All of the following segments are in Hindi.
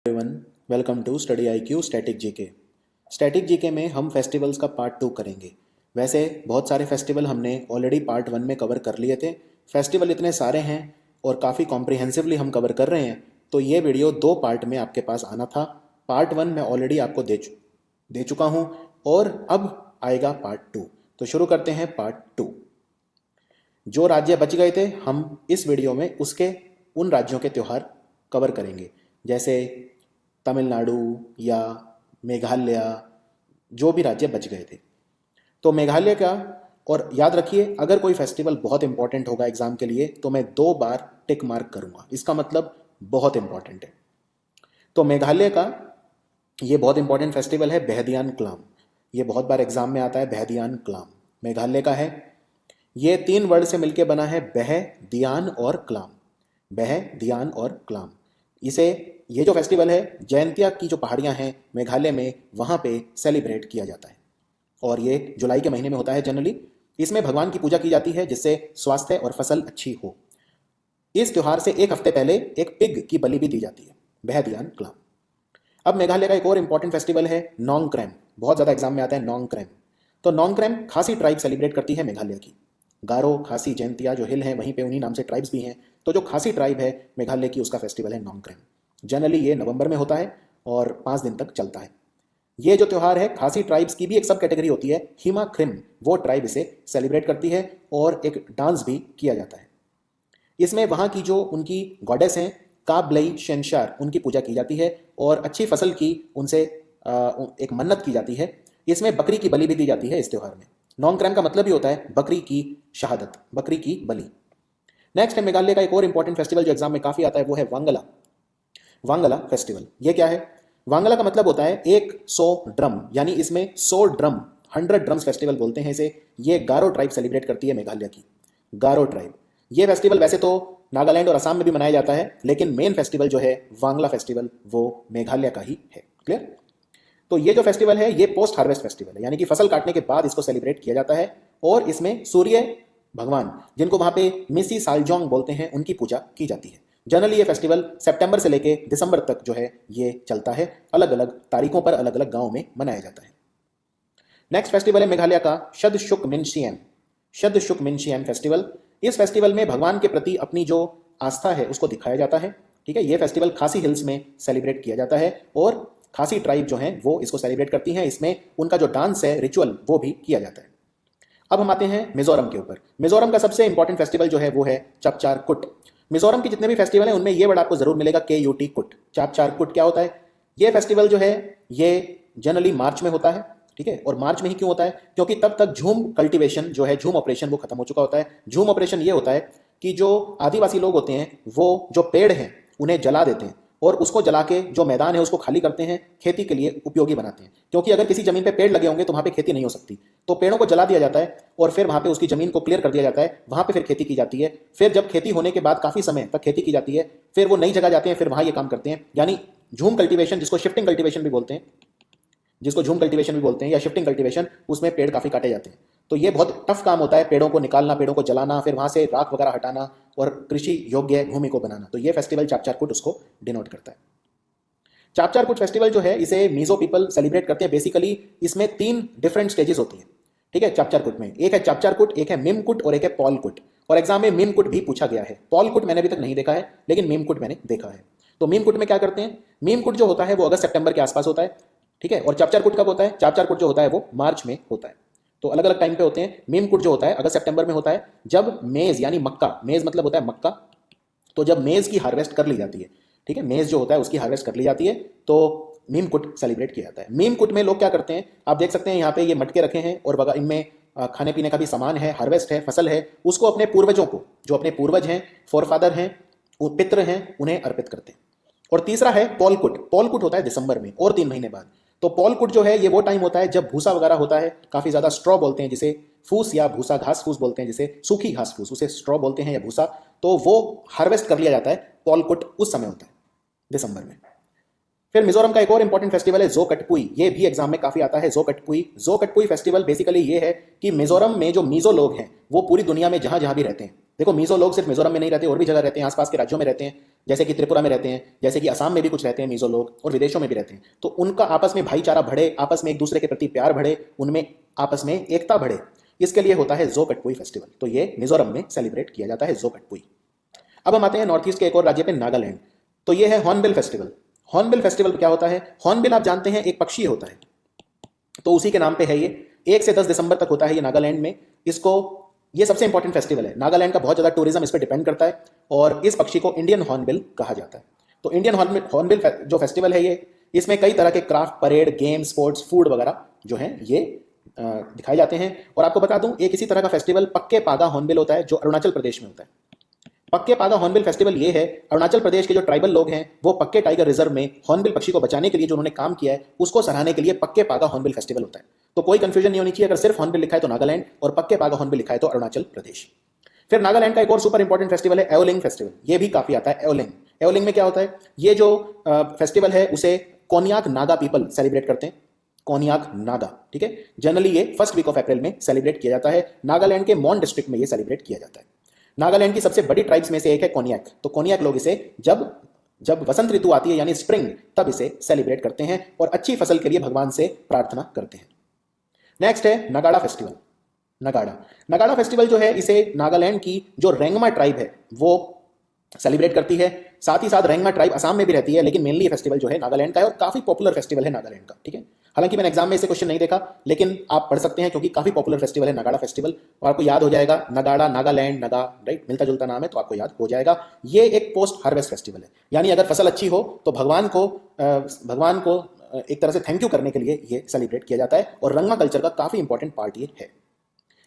Everyone, welcome to study IQ static GK. Static GK में हम फेस्टिवल्स का पार्ट 2 करेंगे। वैसे बहुत सारे फेस्टिवल हमने ऑलरेडी पार्ट 1 में कवर कर लिए थे। फेस्टिवल इतने सारे हैं और काफ़ी कॉम्प्रिहेंसिवली हम कवर कर रहे हैं, तो ये वीडियो 2 पार्ट में आपके पास आना था। पार्ट 1 मैं ऑलरेडी आपको दे चुका हूँ और अब आएगा पार्ट 2। तो शुरू करते हैं पार्ट 2। जो राज्य बच गए थे हम इस वीडियो में उसके उन राज्यों के त्यौहार कवर करेंगे, जैसे तमिलनाडु या मेघालय, जो भी राज्य बच गए थे। तो मेघालय का, और याद रखिए अगर कोई फेस्टिवल बहुत इंपॉर्टेंट होगा एग्जाम के लिए तो मैं 2 बार टिक मार्क करूंगा, इसका मतलब बहुत इंपॉर्टेंट है। तो मेघालय का ये बहुत इंपॉर्टेंट फेस्टिवल है बेहदियान क्लाम। ये बहुत बार एग्जाम में आता है, बेहदियान क्लाम मेघालय का है। ये 3 वर्ड से मिलकर बना है, बह, दियान और क्लाम। बह, दियान और क्लाम। ये जो फेस्टिवल है जयंतिया की जो पहाड़ियाँ हैं मेघालय में, वहाँ पे सेलिब्रेट किया जाता है और ये जुलाई के महीने में होता है जनरली। इसमें भगवान की पूजा की जाती है जिससे स्वास्थ्य और फसल अच्छी हो। इस त्यौहार से 1 हफ्ते पहले एक पिग की बलि भी दी जाती है, बेहदियान क्लाम। अब मेघालय का एक और इंपॉर्टेंट फेस्टिवल है नोंगक्रैम। बहुत ज़्यादा एग्जाम में आता है नोंगक्रैम। तो नोंगक्रैम खासी ट्राइब सेलिब्रेट करती है मेघालय की। गारो, खासी, जयंतिया जो हिल हैं वहीं पे उन्हीं नाम से ट्राइब्स भी हैं। तो जो खासी ट्राइब है मेघालय की, उसका फेस्टिवल है नोंगक्रैम। जनरली ये नवंबर में होता है और 5 दिन तक चलता है। ये जो त्यौहार है, खासी ट्राइब्स की भी एक सब कैटेगरी होती है हिमा क्रिम, वो ट्राइब इसे सेलिब्रेट करती है और एक डांस भी किया जाता है। इसमें वहाँ की जो उनकी गॉडेस हैं काबलई शेनशार, उनकी पूजा की जाती है और अच्छी फसल की उनसे एक मन्नत की जाती है। इसमें बकरी की बलि भी दी जाती है इस त्यौहार में। नोंगक्रैम का मतलब ही होता है बकरी की शहादत, बकरी की बलि। नेक्स्ट है मेघालय का एक और इंपॉर्टेंट फेस्टिवल जो एग्जाम में काफ़ी आता है, वो है वांगला। वांगला फेस्टिवल। ये क्या है? वांगला का मतलब होता है 100 ड्रम, यानी इसमें 100 ड्रम, 100 ड्रम्स फेस्टिवल बोलते हैं इसे। ये गारो ट्राइब सेलिब्रेट करती है मेघालय की, गारो ट्राइब। ये फेस्टिवल वैसे तो नागालैंड और असम में भी मनाया जाता है, लेकिन मेन फेस्टिवल जो है वांगला फेस्टिवल वो मेघालय का ही है। क्लियर? तो ये जो फेस्टिवल है ये पोस्ट हार्वेस्ट फेस्टिवल है, यानी कि फसल काटने के बाद इसको सेलिब्रेट किया जाता है और इसमें सूर्य भगवान, जिनको वहाँ पे मिसी सालजोंग बोलते हैं, उनकी पूजा की जाती है। जनरली ये फेस्टिवल सितंबर से लेके दिसंबर तक जो है ये चलता है। अलग अलग तारीखों पर अलग अलग गांव में मनाया जाता है। नेक्स्ट फेस्टिवल है मेघालय का शदशुकमिनशियम। शदशुकमिनशियम फेस्टिवल। इस फेस्टिवल में भगवान के प्रति अपनी जो आस्था है उसको दिखाया जाता है। ठीक है, ये फेस्टिवल खासी हिल्स में सेलिब्रेट किया जाता है और खासी ट्राइब जो है वो इसको सेलिब्रेट करती हैं। इसमें उनका जो डांस है, रिचुअल, वो भी किया जाता है। अब हम आते हैं मिजोरम के ऊपर। मिजोरम का सबसे इंपॉर्टेंट फेस्टिवल जो है वो है चपचार कुट। मिजोरम के जितने भी फेस्टिवल हैं उनमें ये वर्ड आपको जरूर मिलेगा, KUT, कुट। चापचार कुट क्या होता है? ये फेस्टिवल जो है ये जनरली मार्च में होता है। ठीक है, और मार्च में ही क्यों होता है? क्योंकि तब तक झूम कल्टीवेशन जो है, झूम ऑपरेशन, वो खत्म हो चुका होता है। झूम ऑपरेशन ये होता है कि जो आदिवासी लोग होते हैं वो जो पेड़ हैं उन्हें जला देते हैं और उसको जला के जो मैदान है उसको खाली करते हैं, खेती के लिए उपयोगी बनाते हैं। क्योंकि अगर किसी जमीन पे पेड़ लगे होंगे तो वहां पे खेती नहीं हो सकती, तो पेड़ों को जला दिया जाता है और फिर वहां पे उसकी जमीन को क्लियर कर दिया जाता है। वहां पे फिर खेती की जाती है। फिर जब खेती होने के बाद काफी समय तक खेती की जाती है, फिर वो नई जगह जाते हैं, फिर वहां ये काम करते हैं। यानी झूम कल्टीवेशन, जिसको शिफ्टिंग कल्टीवेशन भी बोलते हैं, जिसको झूम कल्टीवेशन भी बोलते हैं या शिफ्टिंग कल्टीवेशन, उसमें पेड़ काफी काटे जाते हैं। तो ये बहुत टफ काम होता है, पेड़ों को निकालना, पेड़ों को जलाना, फिर वहां से राख वगैरह हटाना और कृषि योग्य भूमि को बनाना। तो ये फेस्टिवल चापचार कुट उसको डिनोट करता है। चापचार कुट फेस्टिवल जो है इसे मिजो पीपल सेलिब्रेट करते हैं। बेसिकली इसमें 3 डिफरेंट स्टेजेस होती हैं। ठीक है, चापचार कुट में एक है चापचार कुट, एक है मिम कुट और एक है पॉल कुट। और एग्जाम में मिम कुट भी पूछा गया है। पॉल कुट मैंने अभी तक नहीं देखा है, लेकिन मिम कुट मैंने देखा है। तो मिम कुट में क्या करते हैं? मिम कुट जो होता है वो अगस्त सितंबर के आसपास होता है। ठीक है, और चापचार कुट कब होता है? चापचार कुट जो होता है वो मार्च में होता है। तो अलग अलग टाइम पे होते हैं। मिम कुट जो होता है अगस्त सितंबर में होता है, जब मेज यानी मक्का, मेज मतलब होता है मक्का, तो जब मेज की हार्वेस्ट कर ली जाती है। ठीक है, मेज जो होता है उसकी हार्वेस्ट कर ली जाती है, तो मीम कुट सेलिब्रेट किया जाता है। मीम कुट में लोग क्या करते हैं, आप देख सकते हैं यहाँ पे ये मटके रखे हैं और इनमें खाने पीने का भी सामान है, हार्वेस्ट है, फसल है, उसको अपने पूर्वजों को, जो अपने पूर्वज हैं, फोरफादर हैं, पितृ हैं, उन्हें अर्पित करते हैं। और तीसरा है पॉल कुट। पॉल कुट होता है दिसंबर में और 3 महीने बाद। तो पॉल कुट जो है ये वो टाइम होता है जब भूसा वगैरह होता है, काफी ज्यादा स्ट्रॉ बोलते हैं जिसे, फूस या भूसा, घास फूस बोलते हैं जिसे, सूखी घास फूस, उसे स्ट्रॉ बोलते हैं या भूसा। तो वो हार्वेस्ट कर लिया जाता है। पॉल कुट उस समय होता है दिसंबर में। फिर मिजोरम का एक और इंपॉर्टेंट फेस्टिवल है जो कटपुई। ये भी एग्जाम में काफी आता है, जो कटपुई। जो कटपुई फेस्टिवल बेसिकली ये है कि मिजोरम में जो मिजो लोग हैं वो पूरी दुनिया में जहां जहां भी रहते हैं। देखो, मिजो लोग सिर्फ मिजोरम में नहीं रहते, और भी जगह रहते हैं, आसपास के राज्यों में रहते हैं। जैसे कि त्रिपुरा में रहते हैं, जैसे कि असम में भी कुछ रहते हैं मिजो लोग, और विदेशों में भी रहते हैं, तो उनका आपस में भाईचारा बढ़े, आपस में एक दूसरे के प्रति प्यार बढ़े, उनमें आपस में एकता बढ़े, इसके लिए होता है जो कटपुई फेस्टिवल। तो ये मिजोरम में सेलिब्रेट किया जाता है जो कटपुई। अब हम आते हैं नॉर्थ ईस्ट के एक और राज्य पे, नागालैंड। तो ये है हॉर्नबिल फेस्टिवल। हॉर्नबिल फेस्टिवल क्या होता है? हॉर्नबिल आप जानते हैं एक पक्षी होता है, तो उसी के नाम पे है ये। 1 से 10 दिसंबर तक होता है ये नागालैंड में। ये सबसे इंपॉर्टेंट फेस्टिवल है। नागालैंड का बहुत ज़्यादा टूरिज्म इस पर डिपेंड करता है, और इस पक्षी को इंडियन हॉर्नबिल कहा जाता है। तो इंडियन हॉर्नबिल जो फेस्टिवल है ये, इसमें कई तरह के craft, parade, game, sports, food वगैरह जो हैं ये दिखाए जाते हैं। और आपको बता दूं, एक इसी तरह का फेस्टिवल पक्के पागा हॉर्नबिल होता है जो अरुणाचल प्रदेश में होता है। पक्के पागा हॉर्नबिल फेस्टिवल ये है, अरुणाचल प्रदेश के जो ट्राइबल लोग हैं वो पक्के टाइगर रिजर्व में हॉर्नबिल पक्षी को बचाने के लिए जो उन्होंने काम किया है उसको सराहने के लिए पक्के पागा हॉर्नबिल फेस्टिवल होता है। तो कोई कंफ्यूजन नहीं होनी चाहिए, अगर सिर्फ हॉर्नबिल लिखा है तो नागालैंड, और पक्के पागा हॉर्नबिल लिखा है तो अरुणाचल प्रदेश। फिर नागालैंड का एक और सुपर इंपॉर्टेंट फेस्टिवल है एओलिंग फेस्टिवल। ये भी काफी आता है एओलिंग। एओलिंग में क्या होता है? ये जो फेस्टिवल है उसे कोन्याक नागा पीपल सेलिब्रेट करते हैं। कोन्याक नागा, ठीक है। जनरली ये फर्स्ट वीक ऑफ अप्रैल में सेलिब्रेट किया जाता है। नागालैंड के मॉन डिस्ट्रिक्ट में ये सेलिब्रेट किया जाता है। नागालैंड की सबसे बड़ी ट्राइब्स में से एक है कोन्याक। तो कोन्याक लोग इसे जब वसंत ऋतु आती है यानी स्प्रिंग, तब इसे सेलिब्रेट करते हैं और अच्छी फसल के लिए भगवान से प्रार्थना करते हैं। नेक्स्ट है नगाड़ा फेस्टिवल। नगाड़ा फेस्टिवल जो है, इसे नागालैंड की जो रेंगमा ट्राइब है वो सेलिब्रेट करती है। साथ ही साथ रेंगमा ट्राइब असम में भी रहती है, लेकिन मेनली फेस्टिवल जो है नागालैंड का है, और काफी पॉपुलर फेस्टिवल है नागालैंड का, ठीक है। हालांकि मैंने एग्जाम में इसे क्वेश्चन नहीं देखा, लेकिन आप पढ़ सकते हैं क्योंकि काफी पॉपुलर फेस्टिवल है नगाड़ा फेस्टिवल, और आपको याद हो जाएगा नगाड़ा, नागालैंड, नगा, राइट, मिलता जुलता नाम है, तो आपको याद हो जाएगा। ये एक पोस्ट हार्वेस्ट फेस्टिवल है, यानी अगर फसल अच्छी हो तो भगवान को एक तरह से थैंक यू करने के लिए ये सेलिब्रेट किया जाता है, और रंगमा कल्चर का काफी इंपॉर्टेंट पार्ट ये है।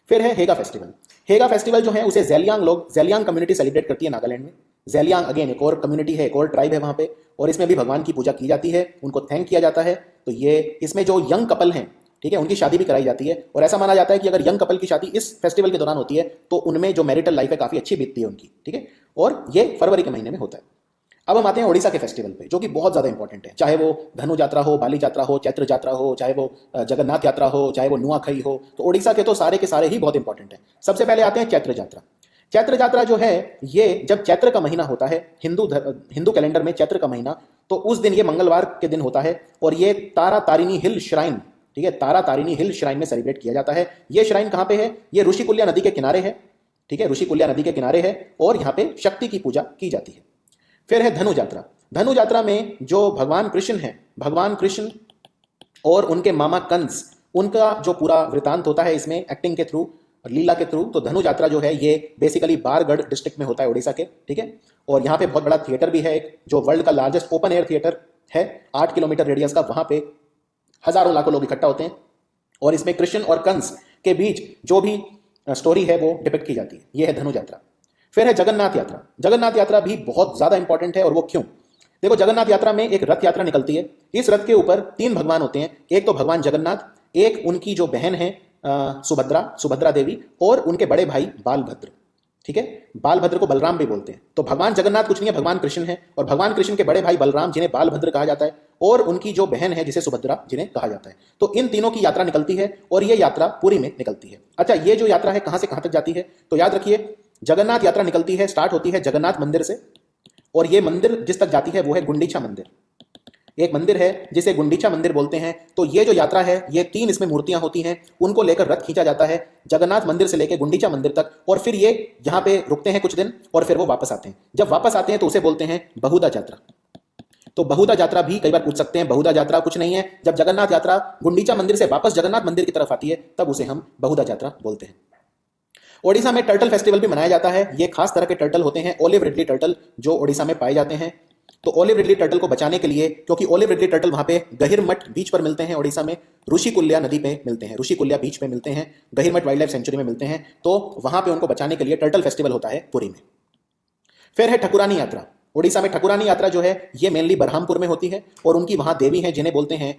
फिर है हेगा फेस्टिवल। हेगा फेस्टिवल जो है उसे ज़ेलियांग कम्युनिटी सेलिब्रेट करती है नागालैंड में। ज़ेलियांग अगेन एक और कम्युनिटी है, एक और ट्राइब है वहाँ पे, और इसमें भी भगवान की पूजा की जाती है, उनको थैंक किया जाता है। तो ये इसमें जो यंग कपल हैं, ठीक है, उनकी शादी भी कराई जाती है, और ऐसा माना जाता है कि अगर यंग कपल की शादी इस फेस्टिवल के दौरान होती है तो उनमें जो मैरिटल लाइफ है काफ़ी अच्छी बीतती है उनकी, ठीक है। और ये फरवरी के महीने में होता है। अब हम आते हैं ओडिशा के फेस्टिवल पे, जो कि बहुत ज़्यादा इंपॉर्टेंट है। चाहे वो धनु यात्रा हो, बाली यात्रा हो, चैत्र यात्रा हो, चाहे वो जगन्नाथ यात्रा हो, चाहे वो नुआखई हो, तो ओडिशा के तो सारे के सारे ही बहुत इंपॉर्टेंट हैं। सबसे पहले आते हैं चैत्र यात्रा। चैत्र यात्रा जो है, ये जब चैत्र का महीना होता है, हिंदू कैलेंडर में चैत्र का महीना, तो उस दिन ये मंगलवार के दिन होता है, और ये तारा तारिणी हिल श्राइन, ठीक है, तारा तारिणी हिल श्राइन में सेलिब्रेट किया जाता है। ये श्राइन कहाँ पे है? ये ऋषिकुल्या नदी के किनारे है, ठीक है, ऋषिकुल्या नदी के किनारे है, और यहाँ पे शक्ति की पूजा की जाती है। फिर है धनु यात्रा। धनु यात्रा में जो भगवान कृष्ण हैं, भगवान कृष्ण और उनके मामा कंस, उनका जो पूरा वृतांत होता है इसमें एक्टिंग के थ्रू, लीला के थ्रू। तो धनु यात्रा जो है ये बेसिकली बारगढ़ डिस्ट्रिक्ट में होता है उड़ीसा के, ठीक है। और यहाँ पे बहुत बड़ा थिएटर भी है एक, जो वर्ल्ड का लार्जेस्ट ओपन एयर थिएटर है, 8 किलोमीटर रेडियस का। वहाँ पे हजारों लाखों लोग इकट्ठा होते हैं, और इसमें कृष्ण और कंस के बीच जो भी स्टोरी है वो डिपिक्ट की जाती है। ये है धनु यात्रा। फिर है जगन्नाथ यात्रा। जगन्नाथ यात्रा भी बहुत ज्यादा इंपॉर्टेंट है, और वो क्यों? देखो, जगन्नाथ यात्रा में एक रथ यात्रा निकलती है। इस रथ के ऊपर 3 भगवान होते हैं, एक तो भगवान जगन्नाथ, एक उनकी जो बहन है सुभद्रा देवी, और उनके बड़े भाई बालभद्र, ठीक है। बालभद्र को बलराम भी बोलते हैं। तो भगवान जगन्नाथ कुछ नहीं है, भगवान कृष्ण है, और भगवान कृष्ण के बड़े भाई बलराम, जिन्हें बालभद्र कहा जाता है, और उनकी जो बहन है जिसे सुभद्रा, जिन्हें कहा जाता है। तो इन तीनों की यात्रा निकलती है, और ये यात्रा पुरी में निकलती है। अच्छा, ये जो यात्रा है कहां से कहां तक जाती है? तो याद रखिए, जगन्नाथ यात्रा निकलती है, स्टार्ट होती है जगन्नाथ मंदिर से, और ये मंदिर जिस तक जाती है वो है गुंडीचा मंदिर। एक मंदिर है जिसे गुंडीचा मंदिर बोलते हैं। तो ये जो यात्रा है, ये 3 इसमें मूर्तियां होती हैं, उनको लेकर रथ खींचा जाता है जगन्नाथ मंदिर से लेकर गुंडीचा मंदिर तक, और फिर ये यहाँ पे रुकते हैं कुछ दिन, और फिर वो वापस आते हैं। जब वापस आते हैं तो उसे बोलते हैं बहुधा यात्रा। तो बहुधा यात्रा भी कई बार पूछ सकते हैं। बहुधा यात्रा कुछ नहीं है, जब जगन्नाथ यात्रा गुंडीचा मंदिर से वापस जगन्नाथ मंदिर की तरफ आती है तब उसे हम बहुधा यात्रा बोलते हैं। ओडिशा में टर्टल फेस्टिवल भी मनाया जाता है। ये खास तरह के टर्टल होते हैं, ओलिव रिडली टर्टल, जो ओडिशा में पाए जाते हैं। तो ओलिव रिडली टर्टल को बचाने के लिए, क्योंकि ओलिव रिडली टर्टल वहां पे गहिरमठ बीच पर मिलते हैं ओडिशा में, ऋषिकुल्या नदी पे मिलते हैं, ऋषिकुल्या बीच पे मिलते हैं, गहिरमठ वाइल्ड लाइफ सेंचुरी में मिलते हैं, तो वहां पे उनको बचाने के लिए टर्टल फेस्टिवल होता है पुरी में। फिर है ठकुरानी यात्रा। ओडिशा में ठकुरानी यात्रा जो है ये मेनली बरहामपुर में होती है, और उनकी वहां देवी हैं जिन्हें बोलते हैं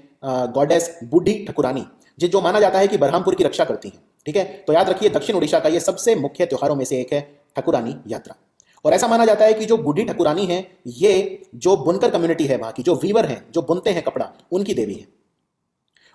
गॉडेस बूढ़ी ठकुरानी, जो माना जाता है कि बरहामपुर की रक्षा करती हैं, ठीक है। तो याद रखिए, दक्षिण ओडिशा का ये सबसे मुख्य त्योहारों में से एक है ठकुरानी यात्रा। और ऐसा माना जाता है कि जो बूढ़ी ठकुरानी है, ये जो बुनकर कम्युनिटी है वहां की, जो वीवर हैं, जो बुनते हैं कपड़ा, उनकी देवी है।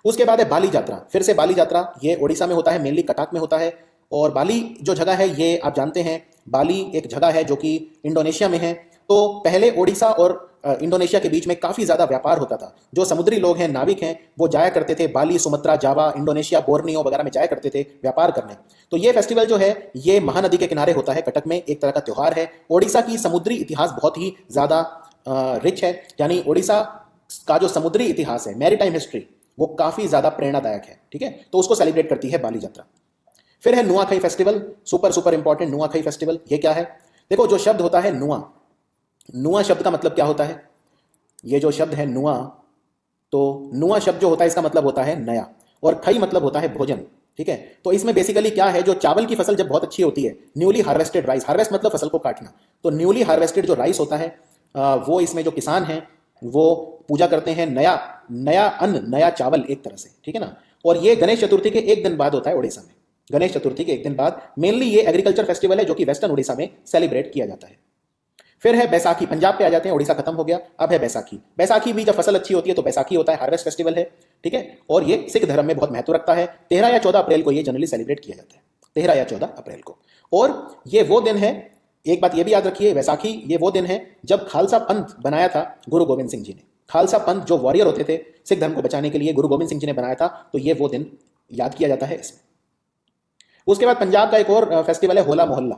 उसके बाद है बाली यात्रा। फिर से बाली यात्रा, ये ओडिशा में होता है, मेनली कटाक में होता है। और बाली जो जगह है, ये आप जानते हैं, बाली एक जगह है जो कि इंडोनेशिया में है, तो पहले ओडिशा और इंडोनेशिया के बीच में काफ़ी ज़्यादा व्यापार होता था। जो समुद्री लोग हैं, नाविक हैं, वो जाया करते थे बाली, सुमात्रा, जावा, इंडोनेशिया, बोर्नियो वगैरह में जाया करते थे व्यापार करने। तो ये फेस्टिवल जो है ये महानदी के किनारे होता है, कटक में, एक तरह का त्यौहार है। ओडिशा की समुद्री इतिहास बहुत ही ज़्यादा रिच है, यानी ओडिशा का जो समुद्री इतिहास है, मैरीटाइम हिस्ट्री, वो काफ़ी ज़्यादा प्रेरणादायक है। ठीक है, तो उसको सेलिब्रेट करती है बाली यात्रा। फिर है Nuakhai festival, super super important Nuakhai festival. ये क्या है? देखो, जो शब्द होता है नुआ, नुआ शब्द का मतलब क्या होता है? ये जो शब्द है नुआ, तो नुआ शब्द जो होता है इसका मतलब होता है नया, और खई मतलब होता है भोजन। ठीक है, तो इसमें बेसिकली क्या है, जो चावल की फसल जब बहुत अच्छी होती है, न्यूली हार्वेस्टेड राइस, हार्वेस्ट मतलब फसल को काटना, तो न्यूली हार्वेस्टेड जो राइस होता है वो इसमें जो किसान हैं वो पूजा करते हैं, नया नया अन्न, नया चावल एक तरह से। ठीक है ना, और ये गणेश चतुर्थी के एक दिन बाद होता है उड़ीसा में। गणेश चतुर्थी के एक दिन बाद मेनली ये एग्रीकल्चर फेस्टिवल है जो कि वेस्टर्न उड़ीसा में सेलिब्रेट किया जाता है। फिर है बैसाखी, पंजाब पे आ जाते हैं, उड़ीसा खत्म हो गया, अब है बैसाखी। बैसाखी भी जब फसल अच्छी होती है तो बैसाखी होता है, हार्वेस्ट फेस्टिवल है। ठीक है, और ये सिख धर्म में बहुत महत्व रखता है। 13 या 14 अप्रैल को ये जनरली सेलिब्रेट किया जाता है, 13 या 14 अप्रैल को। और ये वो दिन है, एक बात ये भी याद रखिए, बैसाखी ये वो दिन है जब खालसा पंथ बनाया था गुरु गोविंद सिंह जी ने। खालसा पंथ जो वॉरियर होते थे सिख धर्म को बचाने के लिए, गुरु गोविंद सिंह जी ने बनाया था, तो ये वो दिन याद किया जाता है इसमें। उसके बाद पंजाब का एक और फेस्टिवल है होला मोहल्ला।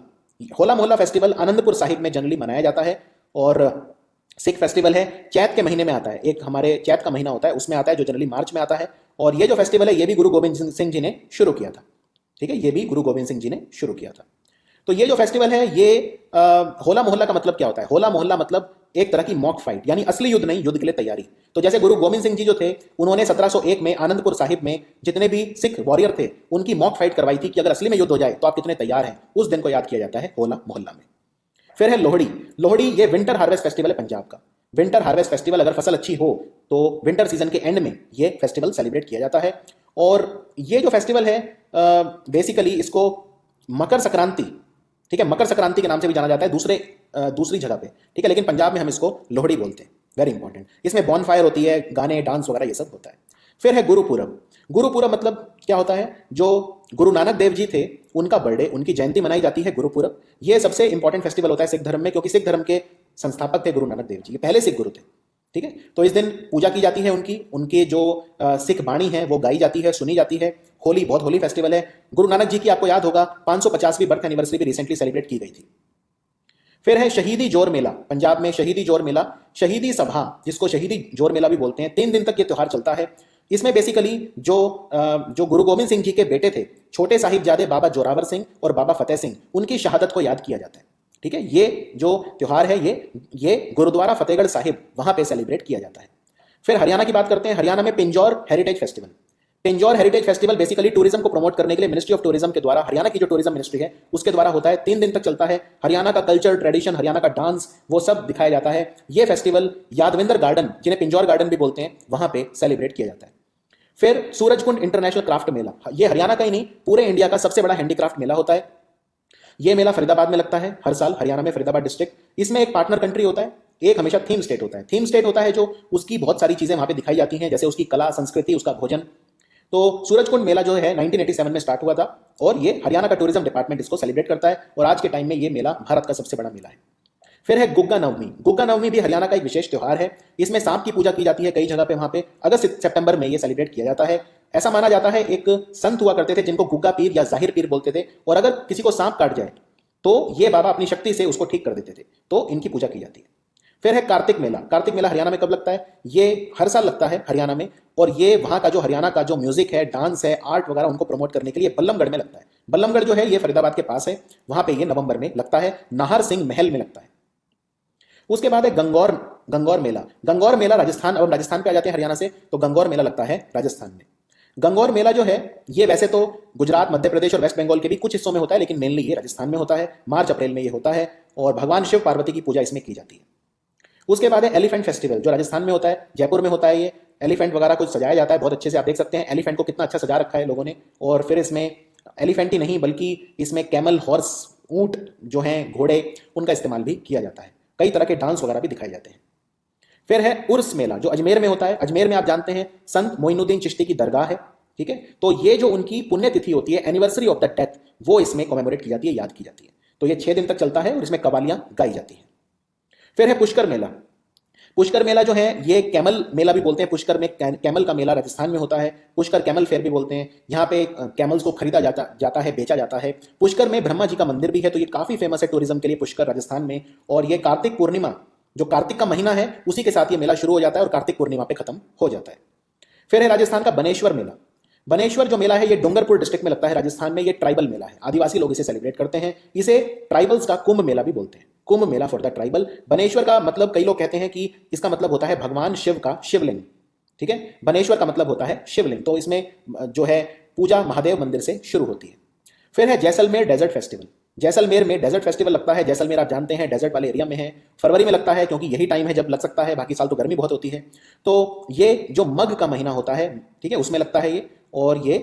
होला मोहल्ला फेस्टिवल आनंदपुर साहिब में जनरली मनाया जाता है, और सिख फेस्टिवल है, चैत के महीने में आता है, एक हमारे चैत का महीना होता है उसमें आता है, जो जनरली मार्च में आता है। और ये जो फेस्टिवल है ये भी गुरु गोविंद सिंह जी ने शुरू किया था। ठीक है, ये भी गुरु गोविंद सिंह जी ने शुरू किया था। तो ये जो फेस्टिवल है ये होला मोहल्ला का मतलब क्या होता है? होला मोहल्ला मतलब एक तरह की मॉक फाइट, यानी असली युद्ध नहीं, युद्ध के लिए तैयारी। तो जैसे गुरु गोविंद सिंह जी जो थे उन्होंने 1701 में आनंदपुर साहिब में जितने भी सिख वॉरियर थे उनकी मॉक फाइट करवाई थी कि अगर असली में युद्ध हो जाए तो आप कितने तैयार हैं। उस दिन को याद किया जाता है होला मोहल्ला में। फिर है लोहड़ी। लोहड़ी ये विंटर हार्वेस्ट फेस्टिवल है पंजाब का। विंटर हार्वेस्ट फेस्टिवल, अगर फसल अच्छी हो तो विंटर सीजन के एंड में ये फेस्टिवल सेलिब्रेट किया जाता है। और ये जो फेस्टिवल है बेसिकली इसको मकर संक्रांति, ठीक है, मकर संक्रांति के नाम से भी जाना जाता है दूसरी जगह पे। ठीक है, लेकिन पंजाब में हम इसको लोहड़ी बोलते हैं। वेरी इंपॉर्टेंट, इसमें बॉनफायर होती है, गाने, डांस वगैरह ये सब होता है। फिर है गुरुपुरब। गुरुपुरब मतलब क्या होता है? जो गुरु नानक देव जी थे उनका बर्थडे, उनकी जयंती मनाई जाती है गुरुपुरब। ये सबसे इंपॉर्टेंट फेस्टिवल होता है सिख धर्म में, क्योंकि सिख धर्म के संस्थापक थे गुरु नानक देव जी, ये पहले सिख गुरु थे। ठीक है, तो इस दिन पूजा की जाती है उनके जो सिख बाणी है वो गाई जाती है, सुनी जाती है। होली, बहुत होली फेस्टिवल है। गुरु नानक जी की आपको याद होगा 550वीं बर्थ एनिवर्सरी भी रिसेंटली सेलिब्रेट की गई थी। फिर है शहीदी जोर मेला। पंजाब में शहीदी जोर मेला, शहीदी सभा जिसको शहीदी जोर मेला भी बोलते हैं, 3 दिन तक ये त्यौहार चलता है। इसमें बेसिकली जो गुरु गोविंद सिंह जी के बेटे थे, छोटे साहिबजादे बाबा जोरावर सिंह और बाबा फतेह सिंह, उनकी शहादत को याद किया जाता है। ठीक है, ये जो त्यौहार है ये गुरुद्वारा फतेहगढ़ साहिब वहां पे सेलिब्रेट किया जाता है। फिर हरियाणा की बात करते हैं। हरियाणा में Pinjore heritage festival. Pinjore heritage festival basically tourism को प्रमोट करने के लिए मिनिस्ट्री ऑफ टूरिज्म के द्वारा, हरियाणा की जो टूरिज्म मिनिस्ट्री है उसके द्वारा होता है। 3 दिन तक चलता है। हरियाणा का कल्चर, ट्रेडिशन, हरियाणा का डांस, वो सब दिखाया जाता है। ये फेस्टिवल यादविंदर गार्डन, जिन्हें पिंजौर गार्डन भी बोलते हैं, वहां पे सेलिब्रेट किया जाता है। फिर सूरजकुंड इंटरनेशनल क्राफ्ट मेला, ये हरियाणा का ही नहीं पूरे इंडिया का सबसे बड़ा हैंडीक्राफ्ट मेला होता है। ये मेला फरीदाबाद में लगता है हर साल, हरियाणा में फरीदाबाद डिस्ट्रिक्ट। इसमें एक पार्टनर कंट्री होता है, एक हमेशा थीम स्टेट होता है। थीम स्टेट होता है जो उसकी बहुत सारी चीजें वहां पे दिखाई जाती हैं, जैसे उसकी कला, संस्कृति, उसका भोजन। तो सूरजकुंड मेला जो है 1987 में स्टार्ट हुआ था, और ये हरियाणा का टूरिज्म डिपार्टमेंट इसको सेलिब्रेट करता है, और आज के टाइम में ये मेला भारत का सबसे बड़ा मेला है। फिर है गुग्गा नवमी। गुग्गा नवमी भी हरियाणा का एक विशेष त्यौहार है। इसमें सांप की पूजा की जाती है कई जगह पे, वहां पे अगस्त सितंबर में ये सेलिब्रेट किया जाता है। ऐसा माना जाता है एक संत हुआ करते थे जिनको गुग्गा पीर या जाहिर पीर बोलते थे, और अगर किसी को सांप काट जाए तो ये बाबा अपनी शक्ति से उसको ठीक कर देते थे, तो इनकी पूजा की जाती है। फिर है कार्तिक मेला। कार्तिक मेला हरियाणा में कब लगता है? ये हर साल लगता है हरियाणा में, और ये वहां का जो हरियाणा का जो म्यूजिक है, डांस है, आर्ट वगैरह, उनको प्रमोट करने के लिए बल्लमगढ़ में लगता है। बल्लमगढ़ जो है ये फरीदाबाद के पास है, वहां पे ये नवंबर में लगता है। नाहर सिंह महल में लगता है। उसके बाद है गंगौर मेला। गंगौर मेला राजस्थान, और राजस्थान पे आ जाते हैं हरियाणा से, तो गंगौर मेला लगता है राजस्थान में। गंगौर मेला जो है ये वैसे तो गुजरात, मध्य प्रदेश और वेस्ट बंगाल के भी कुछ हिस्सों में होता है, लेकिन मेनली ये राजस्थान में होता है। मार्च अप्रैल में ये होता है, और भगवान शिव पार्वती की पूजा इसमें की जाती है। उसके बाद है एलिफेंट फेस्टिवल, जो राजस्थान में होता है, जयपुर में होता है। ये एलिफेंट वगैरह कुछ सजाया जाता है बहुत अच्छे से, आप देख सकते हैं एलिफेंट को कितना अच्छा सजा रखा है लोगों ने। और फिर इसमें एलिफेंट ही नहीं बल्कि इसमें कैमल, हॉर्स, ऊंट जो हैं, घोड़े, उनका इस्तेमाल भी किया जाता है। कई तरह के डांस वगैरह भी दिखाए जाते हैं। फिर है उर्स मेला, जो अजमेर में होता है। अजमेर में आप जानते हैं संत मोइनुद्दीन चिश्ती की दरगाह है। ठीक है, तो ये जो उनकी पुण्यतिथि होती है, एनिवर्सरी ऑफ द डेथ, वो इसमें कमेमोरेट की जाती है, याद की जाती है। तो ये 6 दिन तक चलता है, और इसमें कवालियां गाई जाती हैं। फिर है पुष्कर मेला। पुष्कर मेला जो है ये कैमल मेला भी बोलते हैं, पुष्कर में कैमल का मेला राजस्थान में होता है, पुष्कर कैमल फेयर भी बोलते हैं। यहाँ पे कैमल्स को खरीदा जाता है, बेचा जाता है। पुष्कर में ब्रह्मा जी का मंदिर भी है, तो ये काफी फेमस है टूरिज्म के लिए पुष्कर राजस्थान में। और ये कार्तिक पूर्णिमा, जो कार्तिक का महीना है उसी के साथ ये मेला शुरू हो जाता है और कार्तिक पूर्णिमा पे खत्म हो जाता है। फिर है राजस्थान का बनेश्वर मेला। बनेश्वर जो मेला है ये डूंगरपुर डिस्ट्रिक्ट में लगता है राजस्थान में। ये ट्राइबल मेला है, आदिवासी लोग इसे सेलिब्रेट करते हैं। इसे ट्राइबल्स का कुंभ मेला भी बोलते हैं, Kumbh Mela for the tribal. Baneshwor का मतलब कई लोग कहते हैं कि इसका मतलब होता है भगवान शिव का शिवलिंग, ठीक है। बनेश्वर का मतलब होता है शिवलिंग, तो इसमें जो है पूजा महादेव मंदिर से शुरू होती है। फिर है जैसलमेर डेजर्ट फेस्टिवल। जैसलमेर में डेजर्ट फेस्टिवल लगता है। जैसलमेर आप जानते हैं डेजर्ट वाले एरिया में है। फरवरी में लगता है क्योंकि यही टाइम है जब लग सकता है, बाकी साल तो गर्मी बहुत होती है। तो ये जो मग का महीना होता है, ठीक है, उसमें लगता है ये। और ये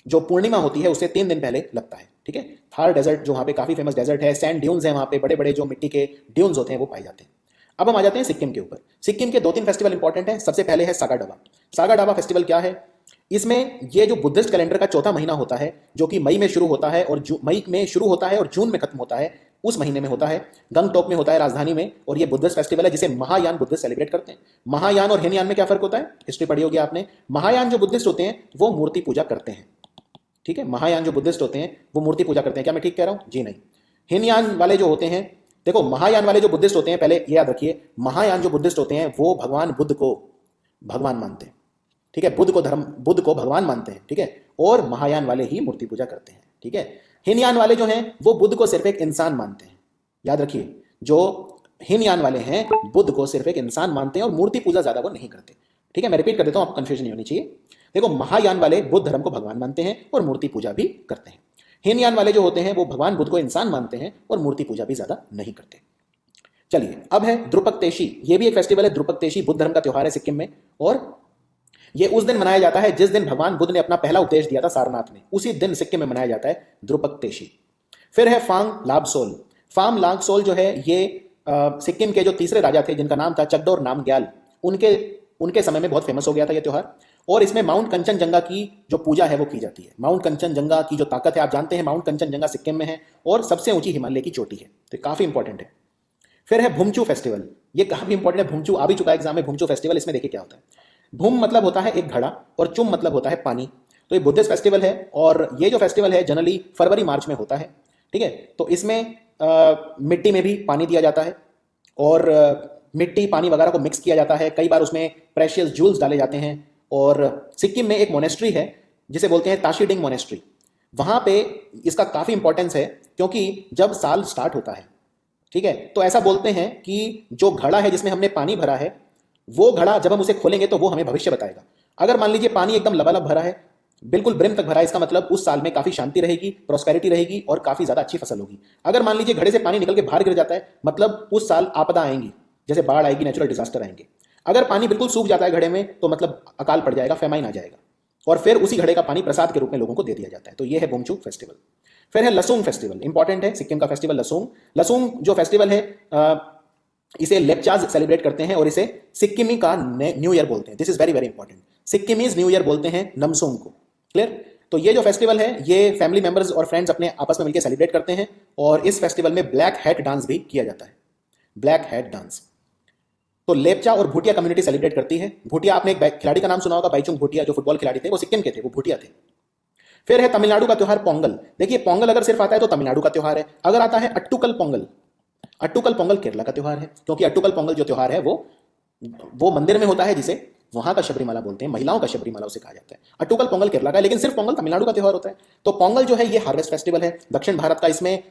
जो पूर्णिमा होती है उससे 3 दिन पहले लगता है, ठीक है। थार डेजर्ट जो वहाँ पे काफी फेमस डेजर्ट है, सैंड ड्यून्स है वहाँ पे, बड़े बड़े जो मिट्टी के ड्यून्स होते हैं वो पाए जाते हैं। अब हम आ जाते हैं सिक्किम के ऊपर। सिक्किम के 2-3 फेस्टिवल इंपॉर्टेंट हैं। सबसे पहले है सागा दावा। सागा दावा फेस्टिवल क्या है? इसमें ये जो बुद्धिस्ट कैलेंडर का चौथा महीना होता है, जो कि मई में शुरू होता है और मई में शुरू होता है और जून में खत्म होता है, उस महीने में होता है। गंगटोक में होता है, राजधानी में। और ये बुद्धिस्ट फेस्टिवल है जिसे महायान बुद्धिस्ट सेलिब्रेट करते हैं। महायान और हीनयान में क्या फर्क होता है? हिस्ट्री पढ़ी होगी आपने। महायान जो बुद्धिस्ट होते हैं वो मूर्ति पूजा करते हैं, ठीक है। महायान जो बुद्धिस्ट होते हैं वो मूर्ति पूजा करते हैं। क्या मैं ठीक कह रहा हूं? जी नहीं। हीनयान वाले जो होते हैं, देखो महायान वाले जो बुद्धिस्ट होते हैं, पहले ये याद रखिए, महायान जो बुद्धिस्ट होते हैं वो भगवान बुद्ध को भगवान मानते हैं, ठीक है। बुद्ध को भगवान मानते हैं, ठीक है। और महायान वाले ही मूर्ति पूजा करते हैं, ठीक है। हीनयान वाले जो हैं वो बुद्ध को सिर्फ एक इंसान मानते हैं। याद रखिए, जो हीनयान वाले हैं बुद्ध को सिर्फ एक इंसान मानते हैं और मूर्ति पूजा ज्यादा वो नहीं करते, ठीक है। मैं रिपीट कर देता हूं, आपको कंफ्यूजन नहीं होनी चाहिए। देखो, महायान वाले बुद्ध धर्म को भगवान मानते हैं और मूर्ति पूजा भी करते हैं। हीनयान वाले जो होते हैं वो भगवान बुद्ध को इंसान मानते हैं और मूर्ति पूजा भी ज्यादा नहीं करते। चलिए, अब है द्रुपकतेशी। ये भी एक फेस्टिवल है। द्रुपकतेशी बुद्ध धर्म का त्योहार है सिक्किम में, और ये उस दिन मनाया जाता है जिस दिन भगवान बुद्ध ने अपना पहला उपदेश दिया था सारनाथ में। उसी दिन सिक्किम में मनाया जाता है द्रुपकतेशी। फिर है फांग लाबसोल। फांग लाबसोल जो है ये सिक्किम के जो तीसरे राजा थे जिनका नाम था चकदोर नामग्याल, उनके समय में बहुत फेमस हो गया था ये त्योहार। और इसमें माउंट कंचनजंगा की जो पूजा है वो की जाती है। माउंट कंचनजंगा की जो ताकत है, आप जानते हैं माउंट कंचनजंगा सिक्किम में है और सबसे ऊंची हिमालय की चोटी है, तो काफी इंपॉर्टेंट है। फिर है भुमचू फेस्टिवल। ये काफी इंपॉर्टेंट है। भुमचू आ भी चुका है एग्जाम में। भुमचू फेस्टिवल, इसमें देखिए क्या होता है। भूम मतलब होता है एक घड़ा और चुम मतलब होता है पानी। तो ये बुद्धिस्ट फेस्टिवल है और ये जो फेस्टिवल है जनरली फरवरी मार्च में होता है, ठीक है। तो इसमें मिट्टी में भी पानी दिया जाता है और मिट्टी पानी वगैरह को मिक्स किया जाता है। कई बार उसमें प्रेशियस जूल्स डाले जाते हैं। और सिक्किम में एक मोनेस्ट्री है जिसे बोलते हैं ताशीडिंग मोनेस्ट्री। वहां पे इसका काफी इंपॉर्टेंस है क्योंकि जब साल स्टार्ट होता है, ठीक है, तो ऐसा बोलते हैं कि जो घड़ा है जिसमें हमने पानी भरा है, वो घड़ा जब हम उसे खोलेंगे तो वो हमें भविष्य बताएगा। अगर मान लीजिए पानी एकदम लबालब भरा है, बिल्कुल ब्रिम तक भरा है, इसका मतलब उस साल में काफी शांति रहेगी, प्रोस्पेरिटी रहेगी और काफी ज्यादा अच्छी फसल होगी। अगर मान लीजिए घड़े से पानी निकल के बाहर गिर जाता है, मतलब उस साल आपदा आएंगी, जैसे बाढ़ आएगी, नेचुरल डिजास्टर आएंगे। अगर पानी बिल्कुल सूख जाता है घड़े में, तो मतलब अकाल पड़ जाएगा, फेमाइन आ जाएगा। और फिर उसी घड़े का पानी प्रसाद के रूप में लोगों को दे दिया जाता है। तो ये है बुमचू फेस्टिवल। फिर है लसूंग फेस्टिवल। इंपॉर्टेंट है सिक्किम का फेस्टिवल लसूंग। लसूंग जो फेस्टिवल है इसे लेप्चाज सेलिब्रेट करते हैं और इसे सिक्किमी का न्यू ईयर बोलते हैं। This is very very important. Sikkimese new year बोलते हैं नमसूंग को। क्लियर? तो ये जो फेस्टिवल है ये फैमिली मेंबर्स और फ्रेंड्स अपने आपस में मिलकर सेलिब्रेट करते हैं और इस फेस्टिवल में ब्लैक हैट डांस भी किया जाता है। Black hat dance. तो लेप्चा और भूटिया कम्युनिटी सेलिब्रेट करती है। भूटिया, आपने एक खिलाड़ी का नाम सुना होगा, बाईचुंग भूटिया, जो फुटबॉल खिलाड़ी थे, वो सिक्किम के थे, वो भूटिया थे। फिर है तमिलनाडु का त्योहार पोंगल। देखिए, पोंगल अगर सिर्फ आता है तो तमिलनाडु का त्योहार है। अगर आता है अट्टुकल पोंगल, अट्टुकल पोंगल केरला का त्योहार है, क्योंकि अट्टुकल पोंगल जो त्योहार है वो मंदिर में होता है, जिसे वहां का शबरीमाला बोलते हैं, महिलाओं का शबरीमाला उसे कहा जाता है। अट्टुकल पोंगल केरला का, लेकिन सिर्फ पोंगल तमिलनाडु का त्योहार होता है। तो पोंगल जो है ये हार्वेस्ट फेस्टिवल है, दक्षिण भारत का। इसमें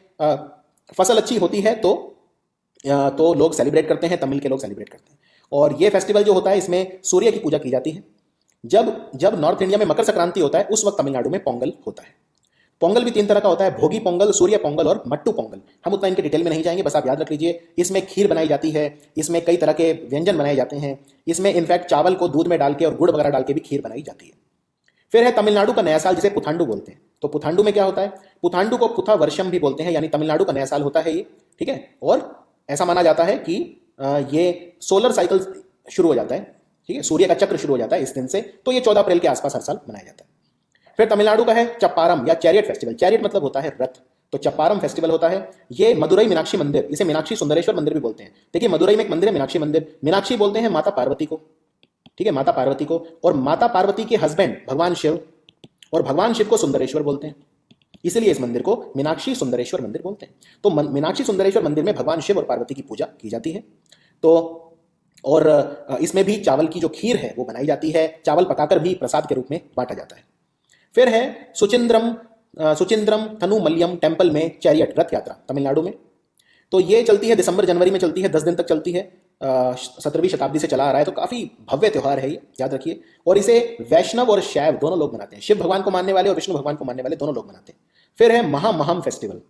फसल अच्छी होती है तो लोग सेलिब्रेट करते हैं, तमिल के लोग सेलिब्रेट करते हैं। और ये फेस्टिवल जो होता है इसमें सूर्य की पूजा की जाती है। जब नॉर्थ इंडिया में मकर संक्रांति होता है उस वक्त तमिलनाडु में पोंगल होता है। पोंगल भी 3 तरह का होता है, भोगी पोंगल, सूर्य पोंगल और मट्टू पोंगल। हम उतना इनके डिटेल में नहीं जाएंगे, बस आप याद रख लीजिए। इसमें खीर बनाई जाती है, इसमें कई तरह के व्यंजन बनाए जाते हैं, इसमें इनफैक्ट चावल को दूध में डाल के और गुड़ वगैरह डाल के भी खीर बनाई जाती है। फिर है तमिलनाडु का नया साल, जिसे पुथांडु बोलते हैं। तो पुथांडु में क्या होता है? पुथांडु को पुथा वर्षम भी बोलते हैं, यानी तमिलनाडु का नया साल होता है ये, ठीक है। और ऐसा माना जाता है कि ये सोलर साइकिल शुरू हो जाता है, ठीक है, सूर्य का चक्र शुरू हो जाता है इस दिन से। तो ये 14 अप्रैल के आसपास हर साल मनाया जाता है। फिर तमिलनाडु का है चप्पारम या चैरियट फेस्टिवल। चैरियट मतलब होता है रथ। तो चप्पारम फेस्टिवल होता है। ये मदुरई मीनाक्षी मंदिर, इसे मीनाक्षी सुंदरेश्वर मंदिर भी बोलते हैं। देखिए मदुरई में एक मंदिर है मीनाक्षी मंदिर, मीनाक्षी बोलते हैं माता पार्वती को, ठीक है, माता पार्वती को, और माता पार्वती के हस्बैंड भगवान शिव, और भगवान शिव को सुंदरेश्वर बोलते हैं, इसलिए इस मंदिर को मीनाक्षी सुंदरेश्वर मंदिर बोलते हैं। तो मीनाक्षी सुंदरेश्वर मंदिर में भगवान शिव और पार्वती की पूजा की जाती है। तो और इसमें भी चावल की जो खीर है वो बनाई जाती है, चावल पकाकर भी प्रसाद के रूप में बांटा जाता है। फिर है सुचिंद्रम तनुमल्यम टेम्पल में चैरियट रथ यात्रा तमिलनाडु में। तो ये चलती है दिसंबर जनवरी में चलती है, 10 दिन तक चलती है, 17वीं शताब्दी से चला आ रहा है। तो काफ़ी भव्य त्यौहार है ये, याद रखिए। और इसे वैष्णव और शैव दोनों लोग मनाते हैं, शिव भगवान को मानने वाले और विष्णु भगवान को मानने वाले दोनों लोग मनाते हैं। फिर है महामहम फेस्टिवल।